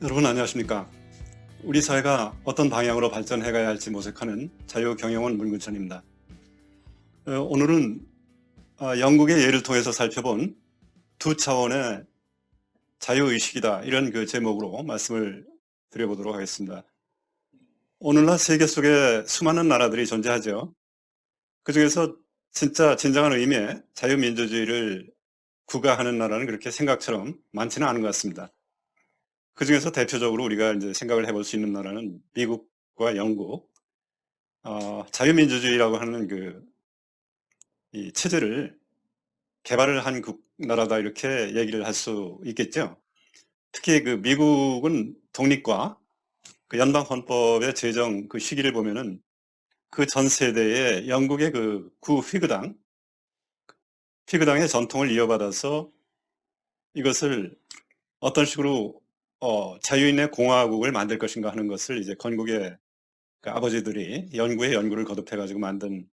여러분 안녕하십니까? 우리 사회가 어떤 방향으로 발전해 가야 할지 모색하는 자유경영원 문근천입니다. 오늘은 영국의 예를 통해서 살펴본 두 차원의 자유의식이다, 이런 그 제목으로 말씀을 드려보도록 하겠습니다. 오늘날 세계 속에 수많은 나라들이 존재하죠. 그 중에서 진짜 진정한 의미의 자유민주주의를 구가하는 나라는 그렇게 생각처럼 많지는 않은 것 같습니다. 그 중에서 대표적으로 우리가 이제 생각을 해볼 수 있는 나라는 미국과 영국, 자유민주주의라고 하는 이 체제를 개발을 한 나라다, 이렇게 얘기를 할 수 있겠죠. 특히 그 미국은 독립과 그 연방 헌법의 제정 그 시기를 보면은 그 전 세대에 영국의 그 구 피그당의 전통을 이어받아서 이것을 어떤 식으로 자유인의 공화국을 만들 것인가 하는 것을 이제 건국의 그 아버지들이 연구에 연구를 거듭해 가지고 만든,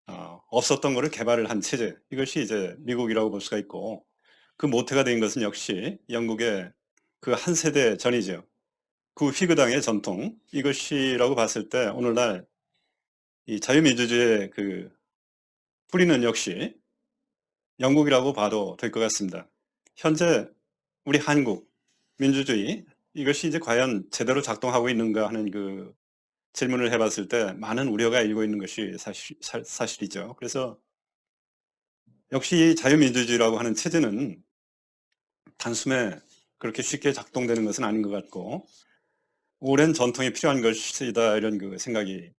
없었던 거를 개발을 한 체제, 이것이 이제 미국이라고 볼 수가 있고, 그 모태가 된 것은 역시 영국의 그 한 세대 전이죠. 그 휘그당의 전통, 이것이라고 봤을 때 오늘날 이 자유민주주의의 그 뿌리는 역시 영국이라고 봐도 될 것 같습니다. 현재 우리 한국 민주주의, 이것이 이제 과연 제대로 작동하고 있는가 하는 그 질문을 해봤을 때 많은 우려가 일고 있는 것이 사실이죠. 그래서 역시 이 자유민주주의라고 하는 체제는 단숨에 그렇게 쉽게 작동되는 것은 아닌 것 같고, 오랜 전통이 필요한 것이다, 이런 그 생각이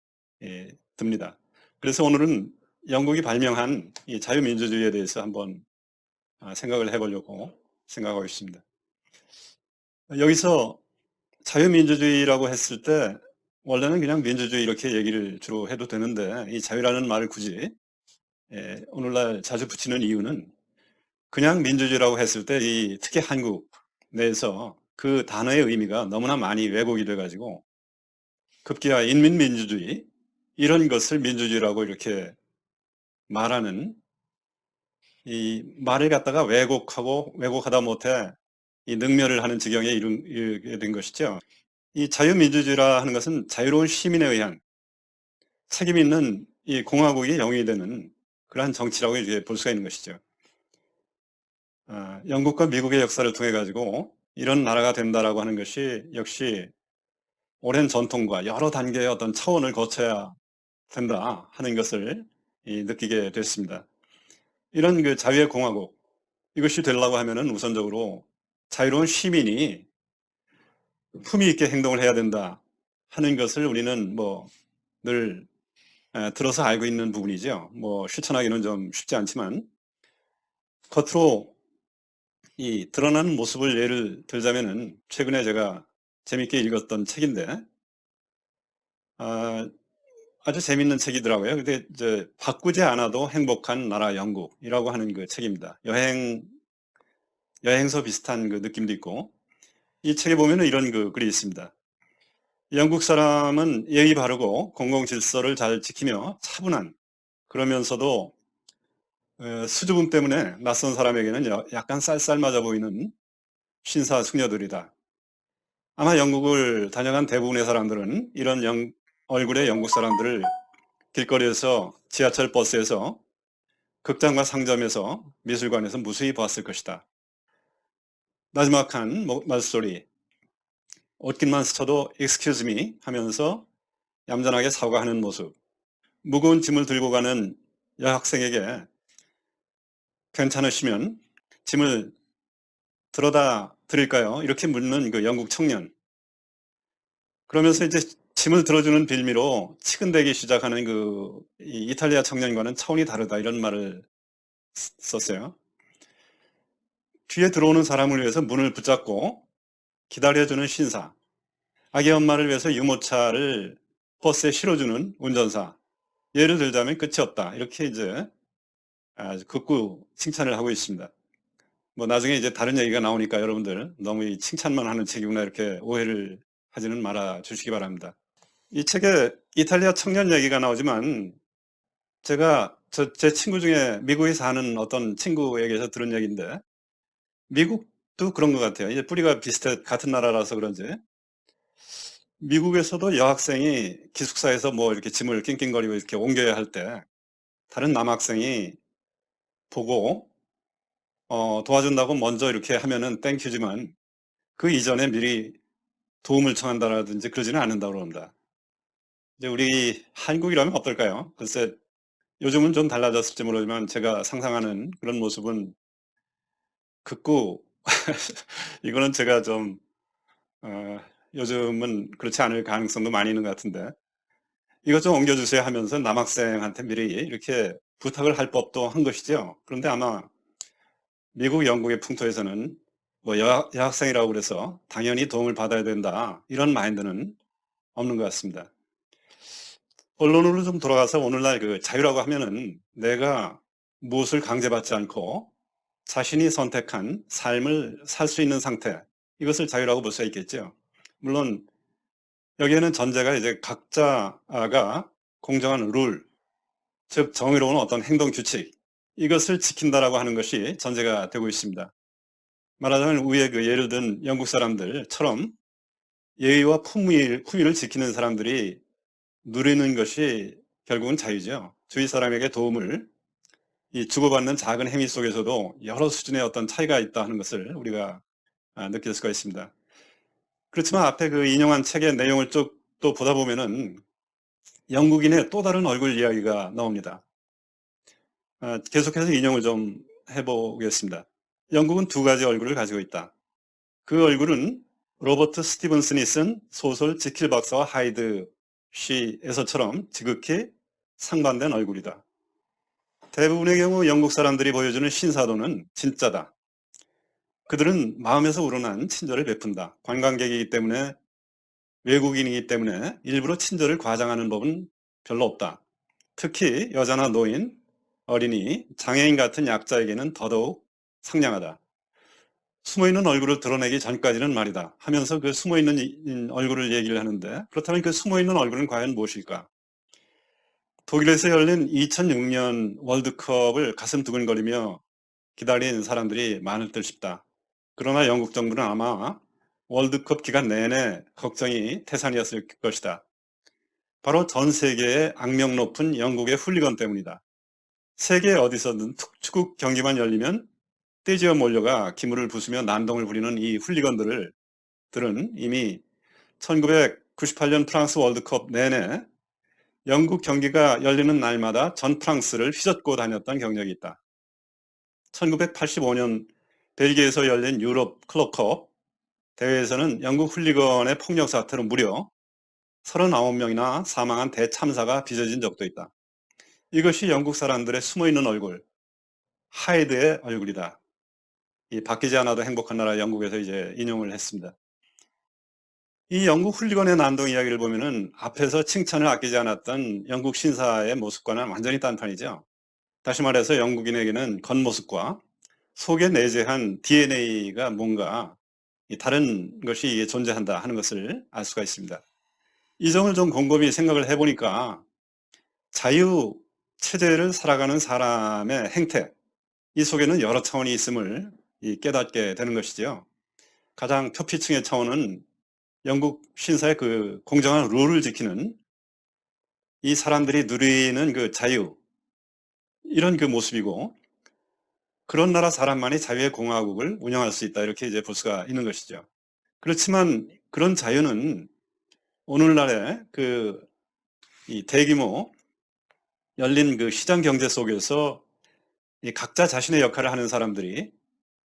듭니다. 그래서 오늘은 영국이 발명한 이 자유민주주의에 대해서 한번 생각을 해보려고 생각하고 있습니다. 여기서 자유민주주의라고 했을 때 원래는 그냥 민주주의 이렇게 얘기를 주로 해도 되는데, 이 자유라는 말을 굳이 오늘날 자주 붙이는 이유는 그냥 민주주의라고 했을 때 이 특히 한국 내에서 그 단어의 의미가 너무나 많이 왜곡이 돼가지고 급기야 인민민주주의, 이런 것을 민주주의라고 이렇게 말하는, 이 말을 갖다가 왜곡하다 못해 이 능멸을 하는 지경에 이르게 된 것이죠. 이 자유민주주의라 하는 것은 자유로운 시민에 의한 책임 있는 이 공화국이 영위되는 그러한 정치라고 이제 볼 수가 있는 것이죠. 영국과 미국의 역사를 통해 가지고 이런 나라가 된다라고 하는 것이 역시 오랜 전통과 여러 단계의 어떤 차원을 거쳐야 된다 하는 것을 느끼게 됐습니다. 이런 그 자유의 공화국, 이것이 되려고 하면은 우선적으로 자유로운 시민이 품위 있게 행동을 해야 된다 하는 것을 우리는 뭐 늘 들어서 알고 있는 부분이죠. 뭐 실천하기는 좀 쉽지 않지만, 겉으로 이 드러나는 모습을 예를 들자면은 최근에 제가 재밌게 읽었던 책인데, 아, 아주 재밌는 책이더라고요. 근데 이제 바꾸지 않아도 행복한 나라 영국이라고 하는 그 책입니다. 여행서 비슷한 그 느낌도 있고, 이 책에 보면은 이런 그 글이 있습니다. 영국 사람은 예의 바르고 공공 질서를 잘 지키며 차분한, 그러면서도 수줍음 때문에 낯선 사람에게는 약간 쌀쌀맞아 보이는 신사 숙녀들이다. 아마 영국을 다녀간 대부분의 사람들은 이런 얼굴의 영국 사람들을 길거리에서, 지하철 버스에서, 극장과 상점에서, 미술관에서 무수히 보았을 것이다. 나지막한 말소리, 옷깃만 스쳐도 excuse me 하면서 얌전하게 사과하는 모습, 무거운 짐을 들고 가는 여학생에게 괜찮으시면 짐을 들어다 드릴까요? 이렇게 묻는 그 영국 청년. 그러면서 이제 짐을 들어주는 빌미로 치근대기 시작하는 이 이탈리아 청년과는 차원이 다르다, 이런 말을 썼어요. 뒤에 들어오는 사람을 위해서 문을 붙잡고 기다려주는 신사, 아기 엄마를 위해서 유모차를 버스에 실어주는 운전사, 예를 들자면 끝이 없다, 이렇게 이제 아주 극구 칭찬을 하고 있습니다. 뭐 나중에 이제 다른 얘기가 나오니까 여러분들 너무 이 칭찬만 하는 책이구나 이렇게 오해를 하지는 말아 주시기 바랍니다. 이 책에 이탈리아 청년 얘기가 나오지만, 제가 제 친구 중에 미국에 사는 어떤 친구에게서 들은 얘기인데, 미국도 미국도 그런 것 같아요. 이제 뿌리가 같은 나라라서 그런지 미국에서도 여학생이 기숙사에서 뭐 이렇게 짐을 낑낑거리고 이렇게 옮겨야 할 때 다른 남학생이 보고 도와준다고 먼저 이렇게 하면은 땡큐지만 그 이전에 미리 도움을 청한다라든지 그러지는 않는다고 그럽니다. 이제 우리 한국이라면 어떨까요? 글쎄 요즘은 좀 달라졌을지 모르지만 제가 상상하는 그런 모습은 극구 이거는 제가 좀 어, 요즘은 그렇지 않을 가능성도 많이 있는 것 같은데 이것 좀 옮겨주세요 하면서 남학생한테 미리 이렇게 부탁을 할 법도 한 것이죠. 그런데 아마 미국, 영국의 풍토에서는 뭐 여학생이라고 그래서 당연히 도움을 받아야 된다 이런 마인드는 없는 것 같습니다. 본론으로 좀 돌아가서 오늘날 그 자유라고 하면은 내가 무엇을 강제받지 않고 자신이 선택한 삶을 살 수 있는 상태, 이것을 자유라고 볼 수 있겠죠. 물론 여기에는 전제가 이제 각자가 공정한 룰, 즉 정의로운 어떤 행동 규칙, 이것을 지킨다라고 하는 것이 전제가 되고 있습니다. 말하자면 위에 그 예를 든 영국 사람들처럼 예의와 품위를 지키는 사람들이 누리는 것이 결국은 자유죠. 주위 사람에게 도움을 이 주고받는 작은 행위 속에서도 여러 수준의 어떤 차이가 있다 하는 것을 우리가 느낄 수가 있습니다. 그렇지만 앞에 그 인용한 책의 내용을 쭉 또 보다 보면은 영국인의 또 다른 얼굴 이야기가 나옵니다. 계속해서 인용을 좀 해보겠습니다. 영국은 두 가지 얼굴을 가지고 있다. 그 얼굴은 로버트 스티븐슨이 쓴 소설 지킬 박사와 하이드 시에서처럼 지극히 상반된 얼굴이다. 대부분의 경우 영국 사람들이 보여주는 신사도는 진짜다. 그들은 마음에서 우러난 친절을 베푼다. 관광객이기 때문에 외국인이기 때문에 일부러 친절을 과장하는 법은 별로 없다. 특히 여자나 노인, 어린이, 장애인 같은 약자에게는 더더욱 상냥하다. 숨어있는 얼굴을 드러내기 전까지는 말이다 하면서 그 숨어있는 얼굴을 얘기를 하는데 그렇다면 그 숨어있는 얼굴은 과연 무엇일까? 독일에서 열린 2006년 월드컵을 가슴 두근거리며 기다린 사람들이 많을 듯 싶다. 그러나 영국 정부는 아마 월드컵 기간 내내 걱정이 태산이었을 것이다. 바로 전 세계의 악명 높은 영국의 훌리건 때문이다. 세계 어디서든 축구 경기만 열리면 떼지어 몰려가 기물을 부수며 난동을 부리는 이 훌리건들은 이미 1998년 프랑스 월드컵 내내 영국 경기가 열리는 날마다 전 프랑스를 휘젓고 다녔던 경력이 있다. 1985년 벨기에에서 열린 유럽 클럽컵 대회에서는 영국 훌리건의 폭력 사태로 무려 39명이나 사망한 대참사가 빚어진 적도 있다. 이것이 영국 사람들의 숨어있는 얼굴, 하이드의 얼굴이다. 이 바뀌지 않아도 행복한 나라 영국에서 이제 인용을 했습니다. 이 영국 훌리건의 난동 이야기를 보면은 앞에서 칭찬을 아끼지 않았던 영국 신사의 모습과는 완전히 딴판이죠. 다시 말해서 영국인에게는 겉모습과 속에 내재한 DNA가 뭔가 다른 것이 존재한다 하는 것을 알 수가 있습니다. 이 점을 좀 곰곰이 생각을 해보니까 자유 체제를 살아가는 사람의 행태, 이 속에는 여러 차원이 있음을 깨닫게 되는 것이죠. 가장 표피층의 차원은 영국 신사의 그 공정한 룰을 지키는 이 사람들이 누리는 그 자유, 이런 그 모습이고, 그런 나라 사람만이 자유의 공화국을 운영할 수 있다 이렇게 이제 볼 수가 있는 것이죠. 그렇지만 그런 자유는 오늘날의 그 이 대규모 열린 그 시장 경제 속에서 이 각자 자신의 역할을 하는 사람들이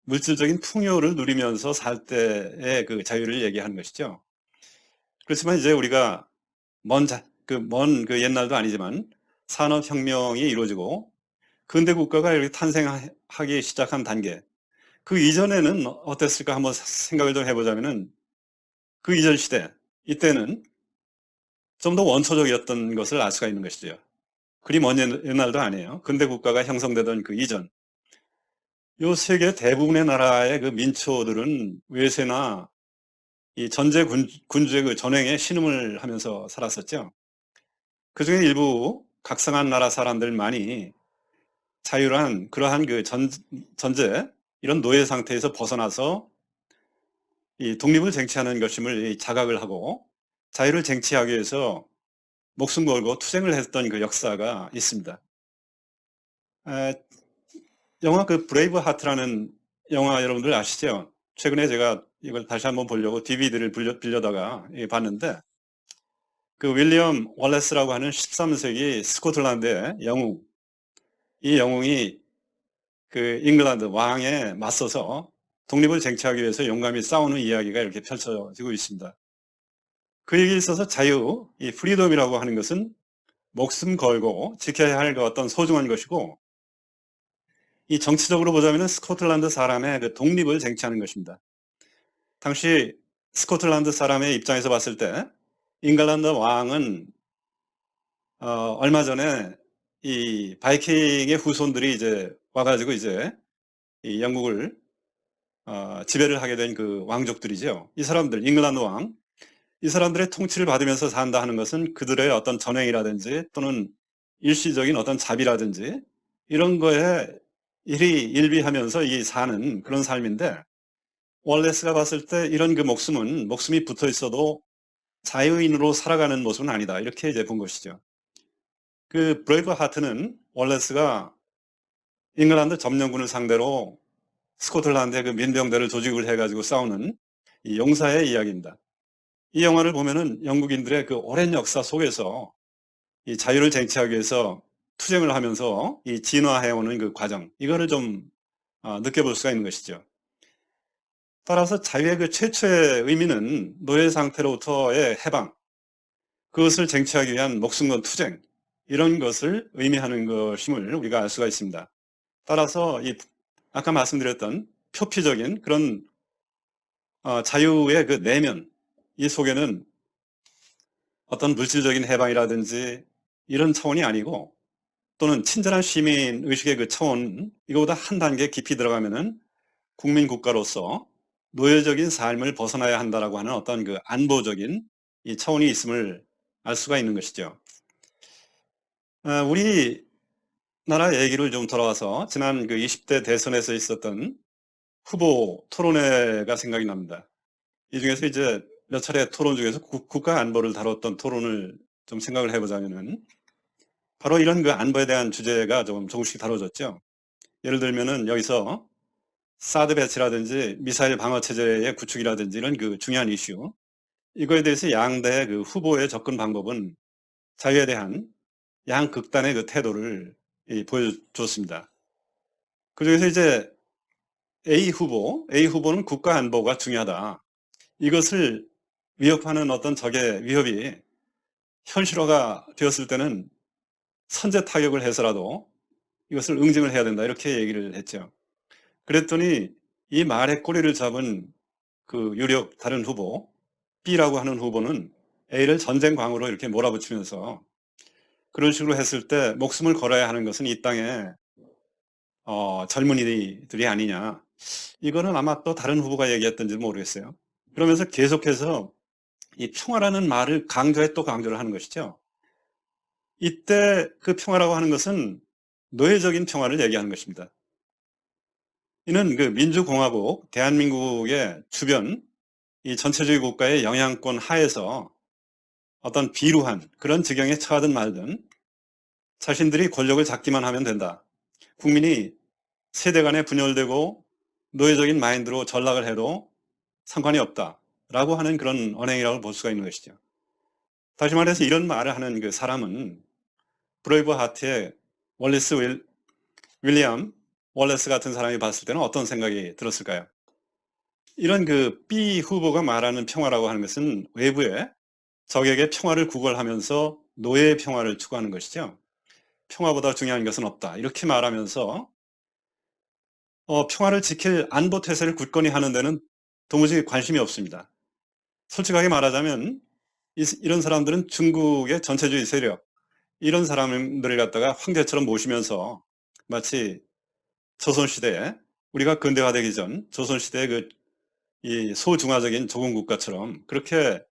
물질적인 풍요를 누리면서 살 때의 그 자유를 얘기하는 것이죠. 그렇지만 이제 우리가 먼 그 옛날도 아니지만 산업혁명이 이루어지고 근대 국가가 이렇게 탄생하기 시작한 단계, 그 이전에는 어땠을까 한번 생각을 좀 해보자면은 그 이전 시대, 이때는 좀 더 원초적이었던 것을 알 수가 있는 것이죠. 그리 먼 옛날도 아니에요. 근대 국가가 형성되던 그 이전. 요 세계 대부분의 나라의 그 민초들은 외세나 이 전제 군주의 그 전횡에 신음을 하면서 살았었죠. 그 중에 일부 각성한 나라 사람들만이 자유란 그러한 그 전제, 이런 노예 상태에서 벗어나서 이 독립을 쟁취하는 것임을 이 자각을 하고 자유를 쟁취하기 위해서 목숨 걸고 투쟁을 했던 그 역사가 있습니다. 영화 그 브레이브 하트라는 영화 여러분들 아시죠? 최근에 제가 이걸 다시 한번 보려고 DVD를 빌려다가 봤는데, 그 윌리엄 월레스라고 하는 13세기 스코틀랜드의 영웅, 이 영웅이 그 잉글랜드 왕에 맞서서 독립을 쟁취하기 위해서 용감히 싸우는 이야기가 이렇게 펼쳐지고 있습니다. 그 얘기에 있어서 자유, 이 프리덤이라고 하는 것은 목숨 걸고 지켜야 할 그 어떤 소중한 것이고, 이 정치적으로 보자면 스코틀랜드 사람의 그 독립을 쟁취하는 것입니다. 당시 스코틀랜드 사람의 입장에서 봤을 때 잉글랜드 왕은 얼마 전에 이 바이킹의 후손들이 이제 와가지고 이제 이 영국을 지배를 하게 된 그 왕족들이죠. 이 사람들, 잉글랜드 왕, 이 사람들의 통치를 받으면서 산다 하는 것은 그들의 어떤 전횡이라든지 또는 일시적인 어떤 자비라든지 이런 거에 일비하면서 이 사는 그런 삶인데, 월레스가 봤을 때 이런 그 목숨이 붙어 있어도 자유인으로 살아가는 모습은 아니다, 이렇게 이제 본 것이죠. 그 브레이브 하트는 월레스가 잉글랜드 점령군을 상대로 스코틀랜드의 그 민병대를 조직을 해가지고 싸우는 이 용사의 이야기입니다. 이 영화를 보면은 영국인들의 그 오랜 역사 속에서 이 자유를 쟁취하기 위해서 투쟁을 하면서 이 진화해오는 그 과정, 이거를 좀 느껴볼 수가 있는 것이죠. 따라서 자유의 그 최초의 의미는 노예 상태로부터의 해방, 그것을 쟁취하기 위한 목숨 건 투쟁, 이런 것을 의미하는 것임을 우리가 알 수가 있습니다. 따라서 이 아까 말씀드렸던 표피적인 그런 자유의 그 내면, 이 속에는 어떤 물질적인 해방이라든지 이런 차원이 아니고, 또는 친절한 시민 의식의 그 차원, 이거보다 한 단계 깊이 들어가면은 국민 국가로서 노예적인 삶을 벗어나야 한다라고 하는 어떤 그 안보적인 이 차원이 있음을 알 수가 있는 것이죠. 우리나라 얘기를 좀 돌아와서 지난 그 20대 대선에서 있었던 후보 토론회가 생각이 납니다. 이 중에서 이제 몇 차례 토론 중에서 국가 안보를 다뤘던 토론을 좀 생각을 해보자면은 바로 이런 그 안보에 대한 주제가 조금씩 다뤄졌죠. 예를 들면은 여기서 사드 배치라든지 미사일 방어 체제의 구축이라든지 이런 그 중요한 이슈, 이거에 대해서 양대 그 후보의 접근 방법은 자유에 대한 양극단의 그 태도를 보여줬습니다. 그중에서 이제 A 후보는 국가 안보가 중요하다, 이것을 위협하는 어떤 적의 위협이 현실화가 되었을 때는 선제 타격을 해서라도 이것을 응징을 해야 된다, 이렇게 얘기를 했죠. 그랬더니 이 말의 꼬리를 잡은 그 유력 다른 후보, B라고 하는 후보는 A를 전쟁광으로 이렇게 몰아붙이면서 그런 식으로 했을 때 목숨을 걸어야 하는 것은 이 땅에 젊은이들이 아니냐, 이거는 아마 또 다른 후보가 얘기했던지 모르겠어요. 그러면서 계속해서 이 평화라는 말을 강조를 하는 것이죠. 이때 그 평화라고 하는 것은 노예적인 평화를 얘기하는 것입니다. 이는 그 민주공화국, 대한민국의 주변 이 전체주의 국가의 영향권 하에서 어떤 비루한 그런 지경에 처하든 말든 자신들이 권력을 잡기만 하면 된다, 국민이 세대 간에 분열되고 노예적인 마인드로 전락을 해도 상관이 없다라고 하는 그런 언행이라고 볼 수가 있는 것이죠. 다시 말해서 이런 말을 하는 그 사람은 브레이브 하트의 윌리엄 월레스 같은 사람이 봤을 때는 어떤 생각이 들었을까요? 이런 그 B 후보가 말하는 평화라고 하는 것은 외부에 적에게 평화를 구걸하면서 노예의 평화를 추구하는 것이죠. 평화보다 중요한 것은 없다, 이렇게 말하면서 평화를 지킬 안보 태세를 굳건히 하는 데는 도무지 관심이 없습니다. 솔직하게 말하자면 이런 사람들은 중국의 전체주의 세력, 이런 사람들을 갖다가 황제처럼 모시면서 마치 조선시대에, 우리가 근대화되기 전 조선시대의 이 소중화적인 조공 국가처럼 그렇게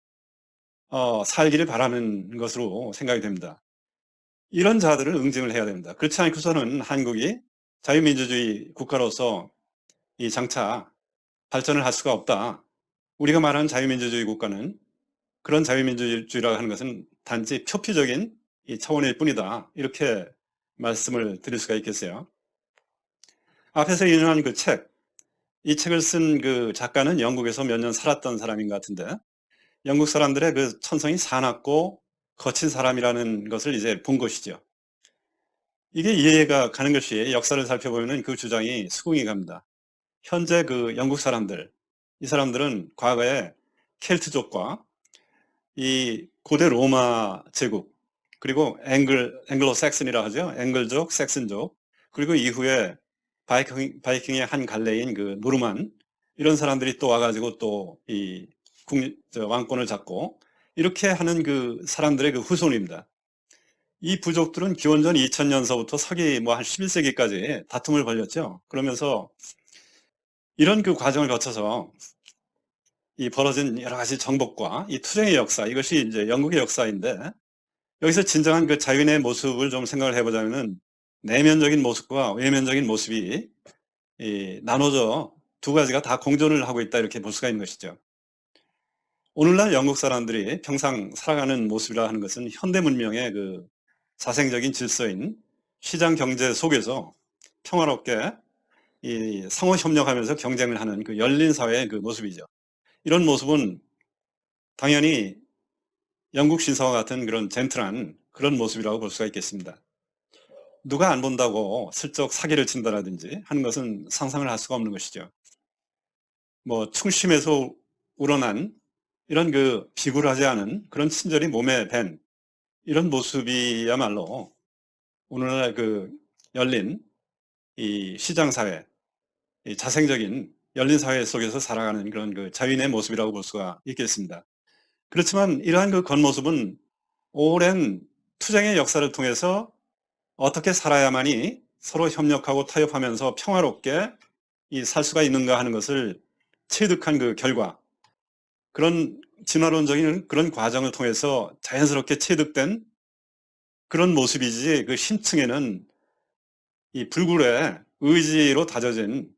살기를 바라는 것으로 생각이 됩니다. 이런 자들을 응징을 해야 됩니다. 그렇지 않고서는 한국이 자유민주주의 국가로서 이 장차 발전을 할 수가 없다, 우리가 말하는 자유민주주의 국가는 그런 자유민주주의라고 하는 것은 단지 표피적인 이 차원일 뿐이다. 이렇게 말씀을 드릴 수가 있겠어요. 앞에서 인용한 그 책, 이 책을 쓴 그 작가는 영국에서 몇 년 살았던 사람인 것 같은데, 영국 사람들의 그 천성이 사납고 거친 사람이라는 것을 이제 본 것이죠. 이게 이해가 가는 것이 역사를 살펴보면 그 주장이 수긍이 갑니다. 현재 그 영국 사람들, 이 사람들은 과거에 켈트족과 이 고대 로마 제국, 그리고 앵글로 삭슨이라 하죠. 앵글족, 삭슨족, 그리고 이후에 바이킹의 한 갈래인 그 노르만, 이런 사람들이 또 와가지고 또 이 왕권을 잡고 이렇게 하는 그 사람들의 그 후손입니다. 이 부족들은 기원전 2000년서부터 서기 뭐 한 11세기까지 다툼을 벌였죠. 그러면서 이런 그 과정을 거쳐서 이 벌어진 여러 가지 정복과 이 투쟁의 역사, 이것이 이제 영국의 역사인데, 여기서 진정한 그 자유인의 모습을 좀 생각을 해보자면은 내면적인 모습과 외면적인 모습이 나눠져 두 가지가 다 공존을 하고 있다, 이렇게 볼 수가 있는 것이죠. 오늘날 영국 사람들이 평상 살아가는 모습이라 하는 것은 현대 문명의 그 자생적인 질서인 시장 경제 속에서 평화롭게 이 상호 협력하면서 경쟁을 하는 그 열린 사회의 그 모습이죠. 이런 모습은 당연히 영국 신사와 같은 그런 젠틀한 그런 모습이라고 볼 수가 있겠습니다. 누가 안 본다고 슬쩍 사기를 친다라든지 하는 것은 상상을 할 수가 없는 것이죠. 뭐 충심에서 우러난 이런 그 비굴하지 않은 그런 친절이 몸에 밴 이런 모습이야말로 오늘날 그 열린 이 시장 사회, 이 자생적인 열린 사회 속에서 살아가는 그런 그 자유인의 모습이라고 볼 수가 있겠습니다. 그렇지만 이러한 그 겉모습은 오랜 투쟁의 역사를 통해서 어떻게 살아야만이 서로 협력하고 타협하면서 평화롭게 살 수가 있는가 하는 것을 체득한 그 결과, 그런 진화론적인 그런 과정을 통해서 자연스럽게 체득된 그런 모습이지, 그 심층에는 이 불굴의 의지로 다져진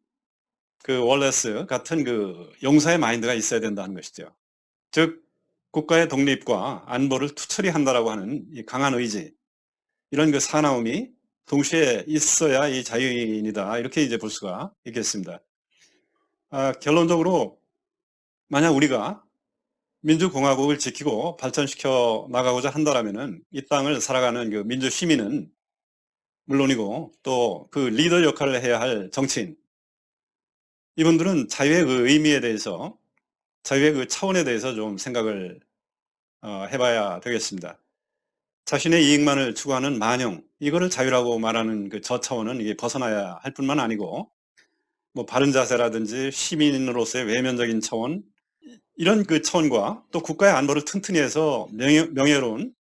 그 월레스 같은 그 용사의 마인드가 있어야 된다는 것이죠. 즉 국가의 독립과 안보를 투철히 한다라고 하는 이 강한 의지, 이런 그 사나움이 동시에 있어야 이 자유인이다, 이렇게 이제 볼 수가 있겠습니다. 결론적으로 만약 우리가 민주공화국을 지키고 발전시켜 나가고자 한다라면은 이 땅을 살아가는 그 민주 시민은 물론이고 또 그 리더 역할을 해야 할 정치인, 이분들은 자유의 그 의미에 대해서, 자유의 그 차원에 대해서 좀 생각을 해봐야 되겠습니다. 자신의 이익만을 추구하는 만영, 이거를 자유라고 말하는 그 저차원은 이게 벗어나야 할 뿐만 아니고, 뭐 바른 자세라든지 시민으로서의 외면적인 차원, 이런 그 차원과 또 국가의 안보를 튼튼히 해서 명예로운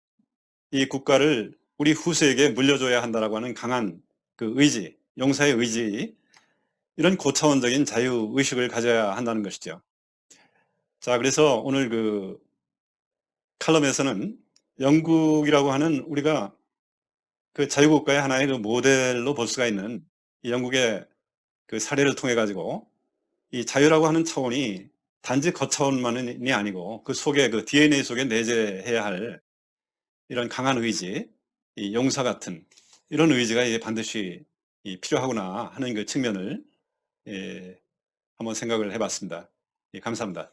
이 국가를 우리 후세에게 물려줘야 한다라고 하는 강한 그 의지, 용사의 의지, 이런 고차원적인 자유의식을 가져야 한다는 것이죠. 자, 그래서 오늘 그 칼럼에서는 영국이라고 하는 우리가 그 자유국가의 하나의 그 모델로 볼 수가 있는 이 영국의 그 사례를 통해 가지고 이 자유라고 하는 차원이 단지 겉차원만이 아니고 그 속에, 그 DNA 속에 내재해야 할 이런 강한 의지, 이 용사 같은 이런 의지가 이제 반드시 필요하구나 하는 그 측면을 한번 생각을 해봤습니다. 감사합니다.